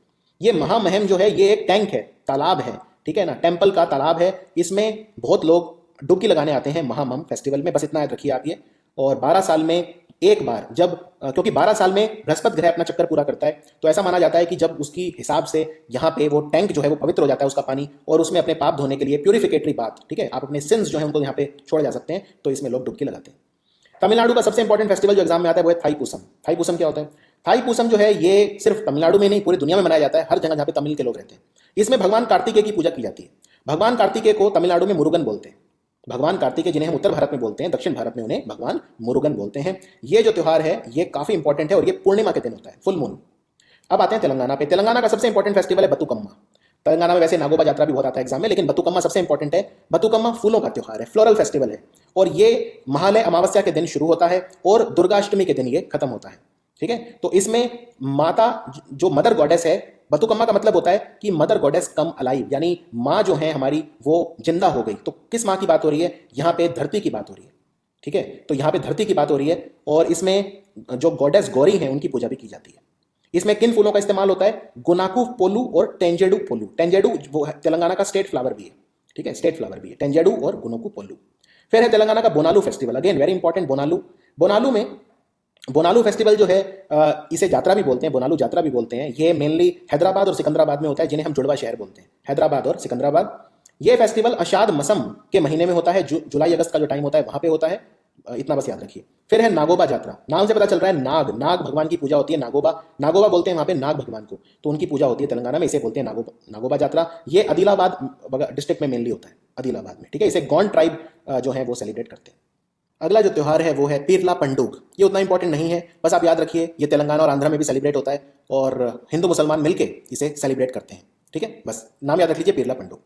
ये महामहम जो है ये एक टैंक है, तालाब है, ठीक है ना, टेम्पल का तालाब है। इसमें बहुत लोग डुबकी लगाने आते हैं महामहम फेस्टिवल में, बस इतना याद रखिए आप ये। और 12 साल में एक बार, जब क्योंकि 12 साल में बृहस्पति ग्रह अपना चक्कर पूरा करता है, तो ऐसा माना जाता है कि जब उसकी हिसाब से यहाँ पे वो टैंक जो है वो पवित्र हो जाता है उसका पानी, और उसमें अपने पाप धोने के लिए प्यूरिफिकेटरी बात, ठीक है, आप अपने सिंस जो है उनको यहाँ पे छोड़ जा सकते हैं, तो इसमें लोग डुबकी लगाते हैं। तमिलनाडु का सबसे इंपॉर्टेंट फेस्टिवल जो एग्जाम में आता है वो है थाईपुसम। थाईपुसम क्या होता है? थाईपुसम जो है ये सिर्फ तमिलनाडु में नहीं पूरी दुनिया में मनाया जाता है, हर जगह जहाँ पे तमिल के लोग रहते हैं। इसमें भगवान कार्तिकेय की पूजा की जाती है। भगवान कार्तिकेय को तमिलनाडु में मुरुगन बोलते हैं। भगवान कार्तिकेय जिन्हें हम उत्तर भारत में बोलते हैं, दक्षिण भारत में उन्हें भगवान मुरुगन बोलते हैं। ये जो त्यौहार है ये काफी इंपॉर्टेंट है और ये पूर्णिमा के दिन होता है, फुल मून। अब आते हैं तेलंगाना पे। तेलंगाना का सबसे इंपॉर्टेंट फेस्टिवल है बतुकम्मा। तेलंगाना में वैसे नागोबा यात्रा भी बहुत आता है एग्जाम में, लेकिन बतुकम्मा सबसे इंपॉर्टेंट है। बतुकम्मा फूलों का त्यौहार है, फ्लोरल फेस्टिवल है, और ये महालय अमावस्या के दिन शुरू होता है और दुर्गाष्टमी के दिन ये खत्म होता है, ठीक है। तो इसमें माता जो मदर गॉडेस है, बतुकम्मा का मतलब होता है कि मदर गॉडेस कम अलाइव, यानी माँ जो है हमारी वो जिंदा हो गई। तो किस माँ की बात हो रही है? यहाँ पे धरती की बात हो रही है, ठीक है। तो यहाँ पे धरती की बात हो रही है, और इसमें जो गॉडेस गौरी हैं उनकी पूजा भी की जाती है। इसमें किन फूलों का इस्तेमाल होता है? गुनाकू पोलू और टेंजेडू पोलू। टेंजेडू वो तेलंगाना का स्टेट फ्लावर भी है, ठीक है, स्टेट फ्लावर भी है, टेंजेडू और गुनाकू पोलू। फिर है तेलंगाना का Bonalu festival, again very important, Bonalu. Bonalu में बोनालू फेस्टिवल जो है इसे यात्रा भी बोलते हैं, बोनालू यात्रा भी बोलते हैं। ये मेनली हैदराबाद और सिकंदराबाद में होता है, जिन्हें हम जुड़वा शहर बोलते हैं, हैदराबाद और सिकंदराबाद। ये फेस्टिवल अषाढ़ मसम के महीने में होता है, जुलाई अगस्त का जो टाइम होता है वहां पे होता है, इतना बस याद रखिए। फिर है नागोबा यात्रा। नाम से पता चल रहा है नाग, नाग भगवान की पूजा होती है। नागोबा, नागोबा बोलते हैं वहां पे नाग भगवान को, तो उनकी पूजा होती है तेलंगाना में, इसे बोलते हैं नागोबा यात्रा। ये आदिलाबाद डिस्ट्रिक्ट में मेनली होता है, आदिलाबाद में, ठीक है। इसे गौंड ट्राइब जो है वो सेलिब्रेट करते हैं। अगला जो त्यौहार है वो है पीरला पंडुग। ये उतना इंपॉर्टेंट नहीं है, बस आप याद रखिए ये तेलंगाना और आंध्र में भी सेलिब्रेट होता है, और हिंदू मुसलमान मिलके इसे सेलिब्रेट करते हैं, ठीक है, बस नाम याद रख लीजिए, पीरला पंडुग।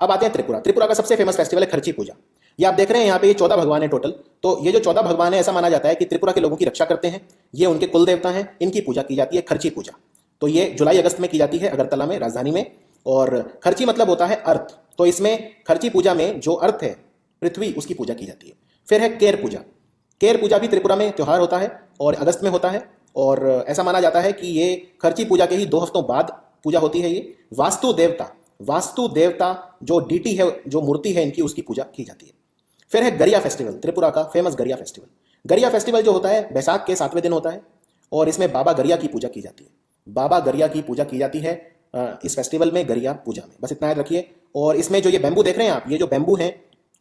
अब आते हैं त्रिपुरा। त्रिपुरा का सबसे फेमस फेस्टिवल है खर्ची पूजा। ये आप देख रहे हैं यहाँ पे ये 14 भगवान है टोटल। तो ये जो 14 भगवान है ऐसा माना जाता है कि त्रिपुरा के लोगों की रक्षा करते हैं, ये उनके कुल देवता हैं, इनकी पूजा की जाती है खर्ची पूजा। तो ये जुलाई अगस्त में की जाती है अगरतला में, राजधानी में। और खर्ची मतलब होता है अर्थ, तो इसमें खर्ची पूजा में जो अर्थ है पृथ्वी उसकी पूजा की जाती है। फिर है केर पूजा। केर पूजा भी त्रिपुरा में त्यौहार होता है और अगस्त में होता है, और ऐसा माना जाता है कि ये खर्ची पूजा के ही 2 हफ्तों बाद पूजा होती है। ये वास्तु देवता जो डीटी है, जो मूर्ति है इनकी, उसकी पूजा की जाती है। फिर है गरिया फेस्टिवल, त्रिपुरा का फेमस गरिया फेस्टिवल। गरिया फेस्टिवल जो होता है बैसाख के 7वें दिन होता है, और इसमें बाबा गरिया की पूजा की जाती है। बाबा गरिया की पूजा की जाती है इस फेस्टिवल में, गरिया पूजा में, बस इतना याद रखिए। और इसमें जो ये बैम्बू देख रहे हैं आप, ये जो बैम्बू हैं,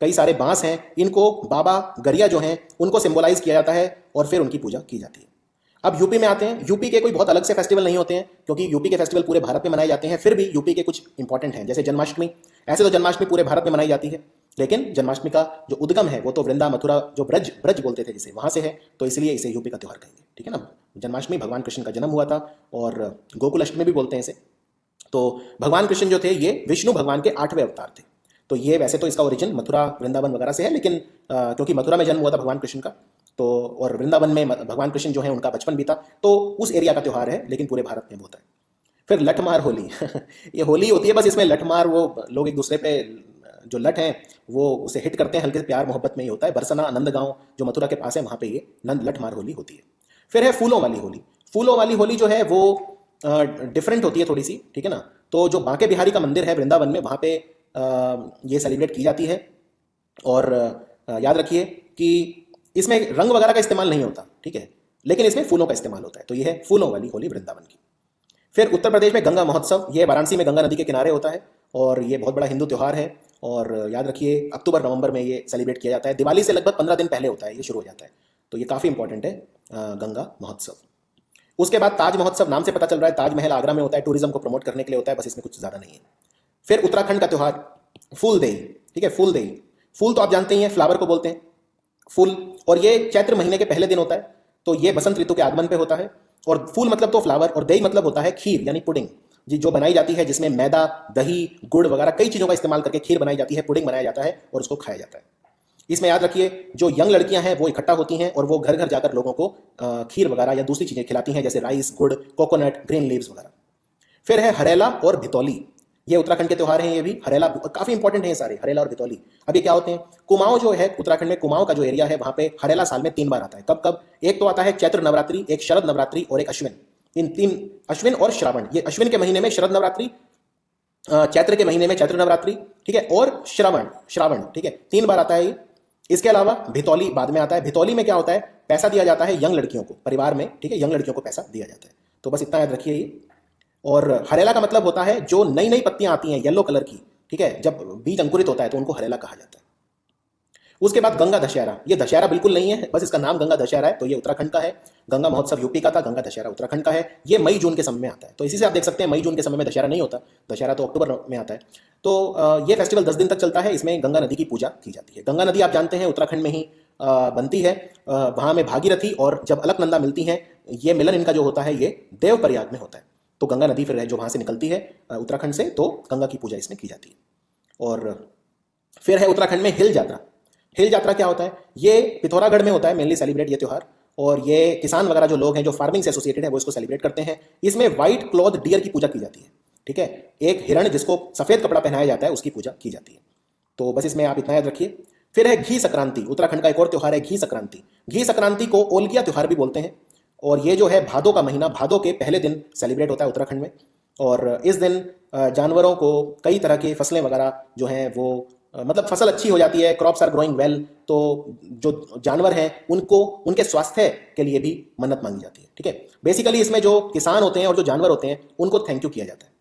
कई सारे बांस हैं, इनको बाबा गरिया जो हैं उनको सिंबलाइज किया जाता है और फिर उनकी पूजा की जाती है। अब यूपी में आते हैं। यूपी के कोई बहुत अलग से फेस्टिवल नहीं होते हैं, क्योंकि यूपी के फेस्टिवल पूरे भारत में मनाए जाते हैं, फिर भी यूपी के कुछ इंपॉर्टेंट हैं, जैसे जन्माष्टमी। ऐसे तो जन्माष्टमी पूरे भारत में मनाई जाती है, लेकिन जन्माष्टमी का जो उद्गम है वो तो वृंदा मथुरा, जो ब्रज बोलते थे जिसे, वहां से है, तो इसलिए इसे यूपी का त्यौहार कहेंगे, ठीक है ना। जन्माष्टमी भगवान कृष्ण का जन्म हुआ था, और गोकुल अष्टमी भी बोलते हैं इसे। तो भगवान कृष्ण जो थे ये विष्णु भगवान के 8वें अवतार थे। तो ये वैसे तो इसका ओरिजिन मथुरा वृंदावन वगैरह से है, लेकिन क्योंकि मथुरा में जन्म हुआ था भगवान कृष्ण का, तो और वृंदावन में भगवान कृष्ण जो है उनका बचपन बीता, तो उस एरिया का त्यौहार है, लेकिन पूरे भारत में होता है। फिर लठमार होली ये होली होती है, बस इसमें लठमार, वो लोग एक दूसरे पे जो लठ हैं वो उसे हिट करते हैं, हल्के से प्यार मोहब्बत में ही होता है। बरसना नंदगांव जो मथुरा के पास है वहाँ पे ये लठमार होली होती है। फिर है फूलों वाली होली। फूलों वाली होली जो है वो डिफरेंट होती है थोड़ी सी, ठीक है ना। तो जो बांके बिहारी का मंदिर है वृंदावन में, वहाँ पे ये सेलिब्रेट की जाती है। और याद रखिए कि इसमें रंग वगैरह का इस्तेमाल नहीं होता, ठीक है, लेकिन इसमें फूलों का इस्तेमाल होता है। तो ये है फूलों वाली होली वृंदावन की। फिर उत्तर प्रदेश में गंगा महोत्सव, ये वाराणसी में गंगा नदी के किनारे होता है, और ये बहुत बड़ा हिंदू त्यौहार है। और याद रखिए अक्टूबर नवंबर में ये सेलिब्रेट किया जाता है, दिवाली से लगभग 15 दिन पहले होता है, ये शुरू हो जाता है। तो ये काफ़ी इंपॉर्टेंट है गंगा महोत्सव। उसके बाद ताज महोत्सव, नाम से पता चल रहा है ताजमहल आगरा में होता है, टूरिज्म को प्रमोट करने के लिए होता है, बस इसमें कुछ ज़्यादा नहीं है। फिर उत्तराखंड का त्यौहार फूलदेई, ठीक है, फूलदेई। फूल तो आप जानते ही हैं, फ्लावर को बोलते हैं फूल, और ये चैत्र महीने के पहले दिन होता है, तो ये बसंत ऋतु के आगमन पे होता है। और फूल मतलब तो फ्लावर, और दही मतलब होता है खीर यानी पुडिंग, जी जो बनाई जाती है, जिसमें मैदा, दही, गुड़ वगैरह कई चीज़ों का इस्तेमाल करके खीर बनाई जाती है, पुडिंग बनाया जाता है और उसको खाया जाता है। इसमें याद रखिए, जो यंग लड़कियां हैं वो इकट्ठा होती हैं और वो घर घर जाकर लोगों को खीर वगैरह या दूसरी चीज़ें खिलाती हैं, जैसे राइस, गुड़, कोकोनट, ग्रीन लीव्स वगैरह। फिर है हरेला और भितौली, ये उत्तराखंड के त्यौहार हैं, ये भी हरेला काफी इंपॉर्टेंट है, ये सारे हरेला और भितौली। अब ये क्या होते हैं? कुमाऊं जो है उत्तराखंड में, कुमाऊं का जो एरिया है वहां पे हरेला साल में 3 बार आता है। कब कब? एक तो आता है चैत्र नवरात्रि, एक शरद नवरात्रि और एक अश्विन। इन 3, अश्विन और श्रावण, ये अश्विन के महीने में शरद नवरात्रि, चैत्र के महीने में चैत्र नवरात्रि, ठीक है, और श्रावण, ठीक है, 3 बार आता है ये। इसके अलावा भितौली बाद में आता है। भितौली में क्या होता है? पैसा दिया जाता है यंग लड़कियों को, परिवार में, ठीक है, यंग लड़कियों को पैसा दिया जाता है। तो बस इतना याद रखिए ये। और हरेला का मतलब होता है जो नई नई पत्तियां आती हैं येलो कलर की, ठीक है, जब बीज अंकुरित होता है तो उनको हरेला कहा जाता है। उसके बाद गंगा दशहरा, ये दशहरा बिल्कुल नहीं है, बस इसका नाम गंगा दशहरा है, तो ये उत्तराखंड का है। गंगा महोत्सव यूपी का था, गंगा दशहरा उत्तराखंड का है। ये मई जून के समय में आता है, तो इसी से आप देख सकते हैं मई जून के समय में दशहरा नहीं होता, दशहरा तो अक्टूबर में आता है। तो ये फेस्टिवल 10 दिन तक चलता है। इसमें गंगा नदी की पूजा की जाती है। गंगा नदी आप जानते हैं उत्तराखंड में ही बनती है, वहाँ में भागीरथी और जब अलकनंदा मिलती हैं, ये मिलन इनका जो होता है ये देवप्रयाग में होता है। तो गंगा नदी फिर जो वहाँ से निकलती है उत्तराखंड से, तो गंगा की पूजा इसमें की जाती है। और फिर है उत्तराखंड में हिल यात्रा। हिल यात्रा क्या होता है? ये पिथौरागढ़ में होता है मेनली सेलिब्रेट ये त्यौहार, और ये किसान वगैरह जो लोग हैं जो फार्मिंग से एसोसिएटेड है वो इसको सेलिब्रेट करते हैं। इसमें व्हाइट क्लॉथ डियर की पूजा की जाती है, ठीक है, एक हिरण जिसको सफेद कपड़ा पहनाया जाता है उसकी पूजा की जाती है। तो बस इसमें आप इतना याद रखिए। फिर है घी संक्रांति, उत्तराखंड का एक और त्यौहार है घी संक्रांति। घी संक्रांति को ओलगिया त्यौहार भी बोलते हैं, और ये जो है भादों का महीना, भादों के पहले दिन सेलिब्रेट होता है उत्तराखंड में। और इस दिन जानवरों को कई तरह की फसलें वगैरह जो हैं वो मतलब फसल अच्छी हो जाती है, क्रॉप्स आर ग्रोइंग वेल, तो जो जानवर हैं उनको उनके स्वास्थ्य के लिए भी मन्नत मांगी जाती है, ठीक है। बेसिकली इसमें जो किसान होते हैं और जो जानवर होते हैं उनको थैंक यू किया जाता है।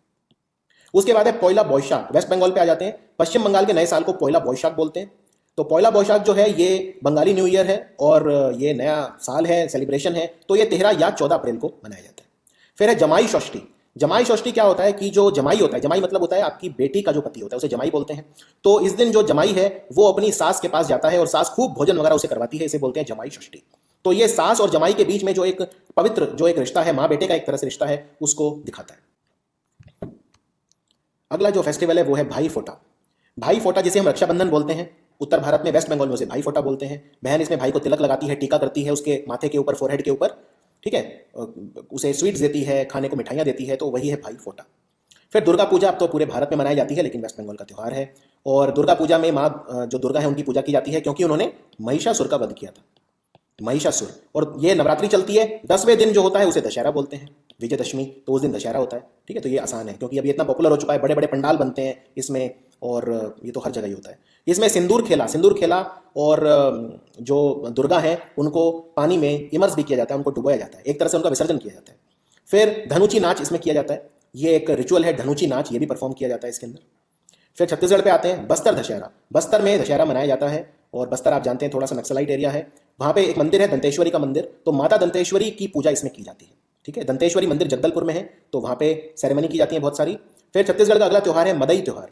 उसके बाद है पोइला बोईशाख, वेस्ट बंगाल पे आ जाते हैं। पश्चिम बंगाल के नए साल को पोइला बोईशाख बोलते हैं। तो पोइला बोईशाख जो है ये बंगाली न्यू ईयर है और ये नया साल है, सेलिब्रेशन है, तो ये 13 या 14 अप्रैल को मनाया जाता है। फिर है जमाई षष्ठी। जमाई षष्ठी क्या होता है कि जो जमाई होता है, जमाई मतलब होता है आपकी बेटी का जो पति होता है उसे जमाई बोलते हैं। तो इस दिन जो जमाई है वो अपनी सास के पास जाता है और सास खूब भोजन वगैरह उसे करवाती है, इसे बोलते हैं जमाई षष्ठी। तो ये सास और जमाई के बीच में जो एक पवित्र जो एक रिश्ता है, माँ बेटे का एक तरह से रिश्ता है, उसको दिखाता है। अगला जो फेस्टिवल है वो है भाई फोटा। भाई फोटा जिसे हम रक्षाबंधन बोलते हैं, उत्तर भारत में वेस्ट बंगाल में उसे भाई फोटा बोलते हैं। बहन इसमें भाई को तिलक लगाती है, टीका करती है उसके माथे के ऊपर, फोरहेड के ऊपर, ठीक है, उसे स्वीट्स देती है, खाने को मिठाइयाँ देती है, तो वही है भाई फोटा। फिर दुर्गा पूजा अब तो पूरे भारत में मनाई जाती है, लेकिन वेस्ट बंगाल का त्यौहार है। और दुर्गा पूजा में माँ जो दुर्गा है उनकी पूजा की जाती है, क्योंकि उन्होंने महिषासुर का वध किया था, महिषासुर। और ये नवरात्रि चलती है, 10वें दिन जो होता है उसे दशहरा बोलते हैं, विजयदशमी, तो उस दिन दशहरा होता है, ठीक है। तो ये आसान है क्योंकि अभी इतना पॉपुलर हो चुका है, बड़े बड़े पंडाल बनते हैं इसमें, और ये तो हर जगह ही होता है। इसमें सिंदूर खेला और जो दुर्गा है उनको पानी में इमर्स भी किया जाता है, उनको डुबाया जाता है, एक तरह से उनका विसर्जन किया जाता है। फिर धनुची नाच इसमें किया जाता है, ये एक रिचुअल है धनुची नाच, ये भी परफॉर्म किया जाता है इसके अंदर। फिर छत्तीसगढ़ पे आते हैं, बस्तर दशहरा। बस्तर में दशहरा मनाया जाता है, और बस्तर आप जानते हैं थोड़ा सा नक्सलाइट एरिया है। वहाँ पे एक मंदिर है दंतेश्वरी का मंदिर, तो माता दंतेश्वरी की पूजा इसमें की जाती है, ठीक है। दंतेश्वरी मंदिर जगदलपुर में है, तो वहाँ पे सेरेमनी की जाती है बहुत सारी। फिर छत्तीसगढ़ का अगला त्यौहार है मदई त्यौहार।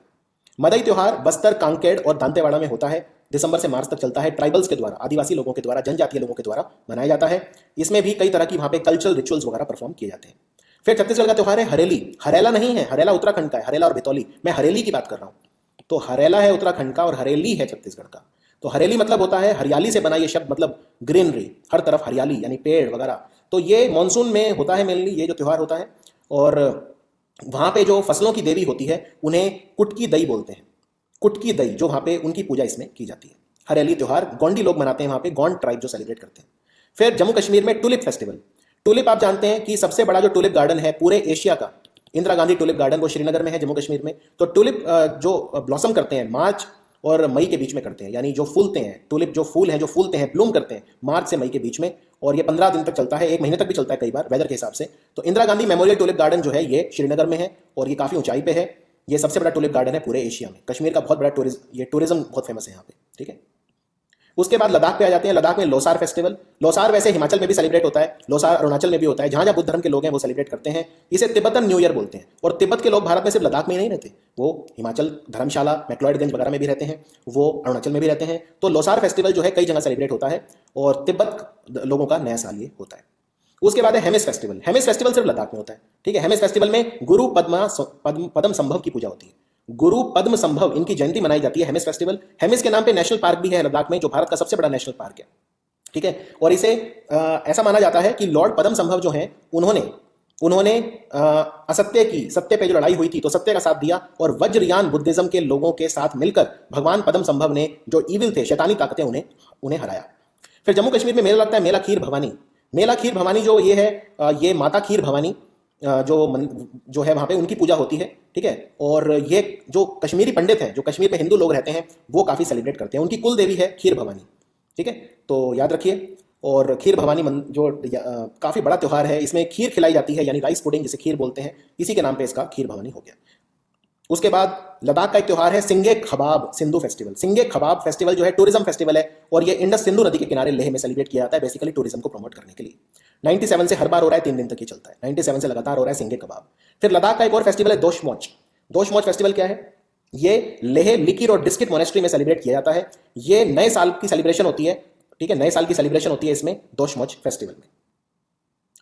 मदई त्यौहार बस्तर, कांकेर और दांतेवाड़ा में होता है, दिसंबर से मार्च तक चलता है। ट्राइबल्स के द्वारा, आदिवासी लोगों के द्वारा, जनजातीय लोगों के द्वारा मनाया जाता है। इसमें भी कई तरह की वहाँ पे कल्चरल रिचुअल्स वगैरह परफॉर्म किए जाते हैं। फिर छत्तीसगढ़ का त्यौहार है हरेली। हरेला नहीं है, हरेला उत्तराखंड का है, हरेला और भितौली, मैं हरेली की बात कर रहा हूँ। तो हरेला है उत्तराखंड का और हरेली है छत्तीसगढ़ का। तो हरेली मतलब होता है हरियाली से बना, ये शब्द मतलब ग्रीनरी, हर तरफ हरियाली यानी पेड़ वगैरह। तो ये मानसून में होता है मेनली, ये जो त्यौहार होता है। और वहाँ पे जो फसलों की देवी होती है उन्हें कुटकी दई बोलते हैं, कुटकी दई, जो वहाँ पे उनकी पूजा इसमें की जाती है। हरेली त्यौहार गोंडी लोग मनाते हैं, वहाँ पे गोंड ट्राइब जो सेलिब्रेट करते हैं। फिर जम्मू कश्मीर में टुलिप फेस्टिवल। टुलिप आप जानते हैं कि सबसे बड़ा जो टुलिप गार्डन है पूरे एशिया का, इंदिरा गांधी टुलिप गार्डन, वो श्रीनगर में है, जम्मू कश्मीर में। तो टुलिप जो ब्लॉसम करते हैं मार्च और मई के बीच में करते हैं, यानी जो फूलते हैं, टुलिप जो फूल हैं जो फूलते हैं, ब्लूम करते हैं मार्च से मई के बीच में, और ये 15 दिन तक चलता है, 1 महीने तक भी चलता है कई बार वेदर के हिसाब से। तो Indira Gandhi memorial tulip garden जो है ये श्रीनगर में है, और ये काफ़ी ऊंचाई पे है। ये सबसे बड़ा टुलिप गार्डन है पूरे एशिया में। कश्मीर का बहुत बड़ा टूरिज्म बहुत फेमस है यहाँ पे, ठीक है। उसके बाद लद्दाख पे आ जाते हैं। लद्दाख में लोसार फेस्टिवल। लोसार वैसे हिमाचल में भी सेलिब्रेट होता है, लोसार अरुणाचल में भी होता है, जहाँ जहाँ बुद्ध धर्म के लोग हैं वो सेलिब्रेट करते हैं। इसे तिब्बतन न्यू ईयर बोलते हैं। और तिब्बत के लोग भारत में सिर्फ लद्दाख में ही नहीं रहते, वो हिमाचल, धर्मशाला, मैक्लॉयडगंज वगैरह में भी रहते हैं, वो अरुणाचल में भी रहते हैं। तो लोसार फेस्टिवल जो है कई जगह सेलिब्रेट होता है और तिब्बत लोगों का नया साल ये होता है। उसके बाद है हेमिस फेस्टिवल। हेमिस फेस्टिवल सिर्फ लद्दाख में होता है, ठीक है। हेमिस फेस्टिवल में गुरु पद्म संभव की पूजा होती है। गुरु पद्म संभव इनकी जयंती मनाई जाती है। हेमिस फेस्टिवल, हेमिस के नाम पे नेशनल पार्क भी है लद्दाख में, जो भारत का सबसे बड़ा नेशनल पार्क है, ठीक है। और इसे ऐसा माना जाता है कि लॉर्ड पद्म संभव जो हैं उन्होंने असत्य की, सत्य पे जो लड़ाई हुई थी तो सत्य का साथ दिया और वज्रयान बुद्धिज्म के लोगों के साथ मिलकर भगवान पद्म संभव ने जो ईविल थे, शैतानी ताकतें, उन्हें हराया। फिर जम्मू कश्मीर में मेला लगता है, मेला खीर भवानी। मेला खीर भवानी जो ये है, ये माता खीर भवानी जो है वहाँ पे उनकी पूजा होती है, ठीक है। और ये जो कश्मीरी पंडित हैं, जो कश्मीर में हिंदू लोग रहते हैं, वो काफ़ी सेलिब्रेट करते हैं। उनकी कुल देवी है खीर भवानी, ठीक है। तो याद रखिए। और खीर भवानी जो काफ़ी बड़ा त्यौहार है, इसमें खीर खिलाई जाती है, यानी राइस पुडिंग जिसे खीर बोलते हैं, इसी के नाम पे इसका खीर भवानी हो गया। उसके बाद लद्दाख का एक त्यौहार है सिंगे खबाब सिंधु फेस्टिवल। सिंगे खबाब फेस्टिवल जो है टूरिज्म फेस्टिवल है और ये इंडस सिंधु नदी के किनारे लेह में सेलिब्रेट किया जाता है, बेसिकली टूरिज्म को प्रमोट करने के लिए। 97 से हर बार हो रहा है, 3 दिन तक ये चलता है। 97 से लगातार हो रहा है सिंगे कबाब। फिर लद्दाख का एक और फेस्टिवल है दोशमोच। दोशमोच फेस्टिवल क्या है? ये लेह, लिकिर और डिस्किट मोनेस्ट्री में सेलिब्रेट किया जाता है। ये नए साल की सेलिब्रेशन होती है, ठीक है, नए साल की सेलिब्रेशन होती है इसमें दोशमोच फेस्टिवल में।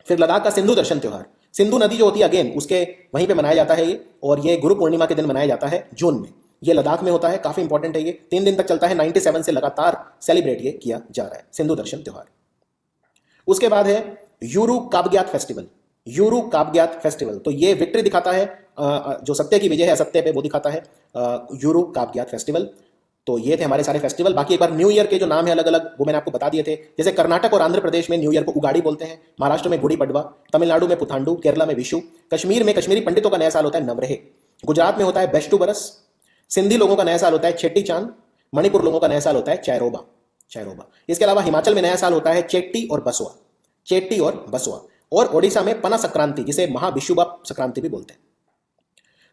फिर लद्दाख का सिंधु दर्शन त्यौहार, सिंधु नदी जो होती है अगेन उसके वहीं पे मनाया जाता है ये, और ये गुरु पूर्णिमा के दिन मनाया जाता है जून में। ये लद्दाख में होता है, काफी इंपॉर्टेंट है ये, 3 दिन तक चलता है। 97 से लगातार सेलिब्रेट ये किया जा रहा है सिंधु दर्शन त्यौहार। उसके बाद है यूरू काबग्यात फेस्टिवल। यूरू काबग्यात फेस्टिवल, तो ये विक्ट्री दिखाता है, जो सत्य की विजय है असत्य पे, वो दिखाता है यूरू काबग्यात फेस्टिवल। तो ये थे हमारे सारे फेस्टिवल। बाकी एक बार न्यू ईयर के जो नाम है अलग अलग वो मैंने आपको बता दिए थे। जैसे कर्नाटक और आंध्र प्रदेश में न्यू ईयर को उगाड़ी बोलते हैं, महाराष्ट्र में गुड़ी पड़वा, तमिलनाडु में पुथांडु, केरला में विशु, कश्मीर में कश्मीरी पंडितों का नया साल होता है नवरेह, गुजरात में होता है बेस्टू बरस, सिंधी लोगों का नया साल होता है चेट्टी चांद, मणिपुर लोगों का नया साल होता है चैरोबा। इसके अलावा हिमाचल में नया साल होता है चेट्टी और बसवा, और ओडिशा में पना संक्रांति, जिसे महाविषुबा संक्रांति भी बोलते हैं।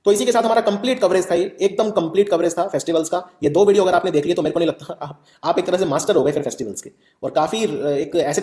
तो इसी के साथ हमारा कंप्लीट कवरेज था, ये एकदम कंप्लीट कवरेज था फेस्टिवल्स का। ये 2 वीडियो अगर आपने देख लिए तो मेरे को नहीं लगता आप एक तरह से मास्टर हो गए फिर फेस्टिवल्स के, और काफी एक ऐसे